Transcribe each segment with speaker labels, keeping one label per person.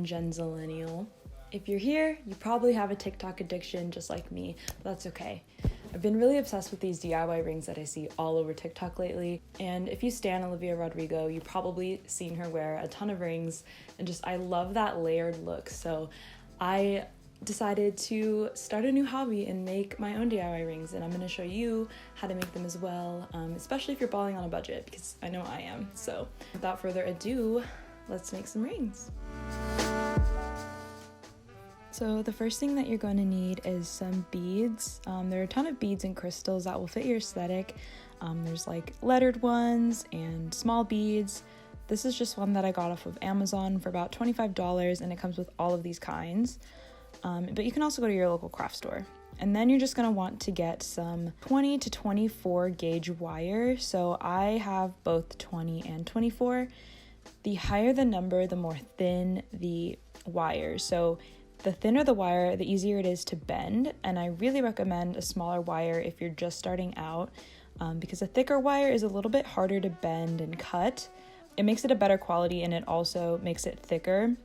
Speaker 1: Gen Zillennial. If you're here, you probably have a TikTok addiction just like me, but that's okay. I've been really obsessed with these DIY rings that I see all over TikTok lately, and if you stan Olivia Rodrigo, you've probably seen her wear a ton of rings, and I love that layered look, so I decided to start a new hobby and make my own DIY rings, and I'm going to show you how to make them as well, especially if you're balling on a budget, because I know I am. So without further ado, let's make some rings. So the first thing that you're going to need is some beads. There are a ton of beads and crystals that will fit your aesthetic. There's like lettered ones and small beads. This is just one that I got off of Amazon for about $25, and it comes with all of these kinds. But you can also go to your local craft store. And then you're just going to want to get some 20 to 24 gauge wire. So I have both 20 and 24. The higher the number, the more thin the wire. So the thinner the wire, the easier it is to bend, and I really recommend a smaller wire if you're just starting out, because a thicker wire is a little bit harder to bend and cut. It makes it a better quality, and it also makes it thicker.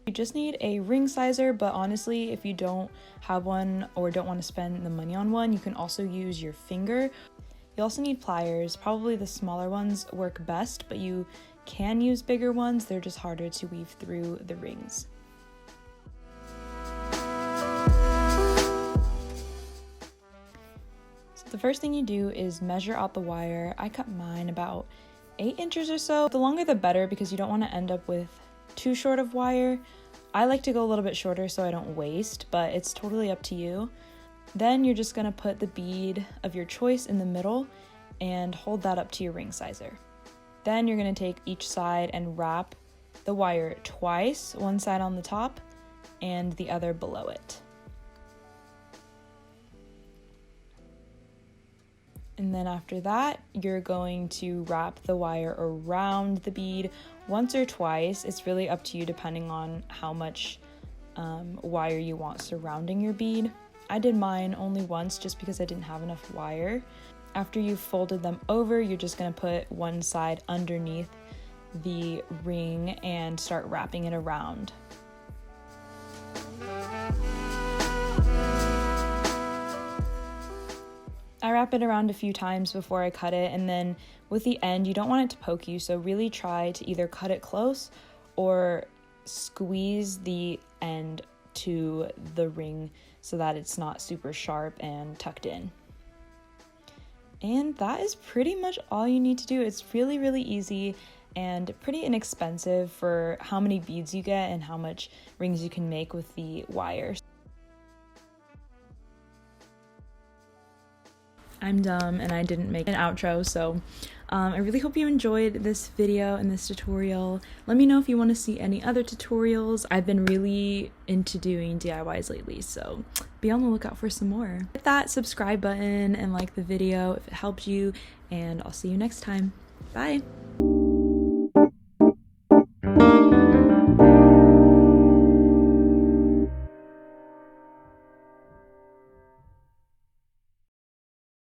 Speaker 1: You just need a ring sizer, but honestly, if you don't have one or don't want to spend the money on one, you can also use your finger. You also need pliers. Probably the smaller ones work best, but you can use bigger ones. They're just harder to weave through the rings. The first thing you do is measure out the wire. I cut mine about 8 inches or so. The longer the better, because you don't want to end up with too short of wire. I like to go a little bit shorter so I don't waste, but it's totally up to you. Then you're just going to put the bead of your choice in the middle and hold that up to your ring sizer. Then you're going to take each side and wrap the wire twice, one side on the top and the other below it. And then after that, you're going to wrap the wire around the bead once or twice. It's really up to you depending on how much wire you want surrounding your bead. I did mine only once just because I didn't have enough wire. After you've folded them over, you're just going to put one side underneath the ring and start wrapping it around. I wrap it around a few times before I cut it, and then with the end, you don't want it to poke you, so really try to either cut it close or squeeze the end to the ring so that it's not super sharp and tucked in. And that is pretty much all you need to do. It's really, really easy and pretty inexpensive for how many beads you get and how much rings you can make with the wire. I'm dumb and I didn't make an outro, so I really hope you enjoyed this video and this tutorial. Let me know if you want to see any other tutorials. I've been really into doing DIYs lately, so be on the lookout for some more. Hit that subscribe button and like the video if it helped you, and I'll see you next time. Bye!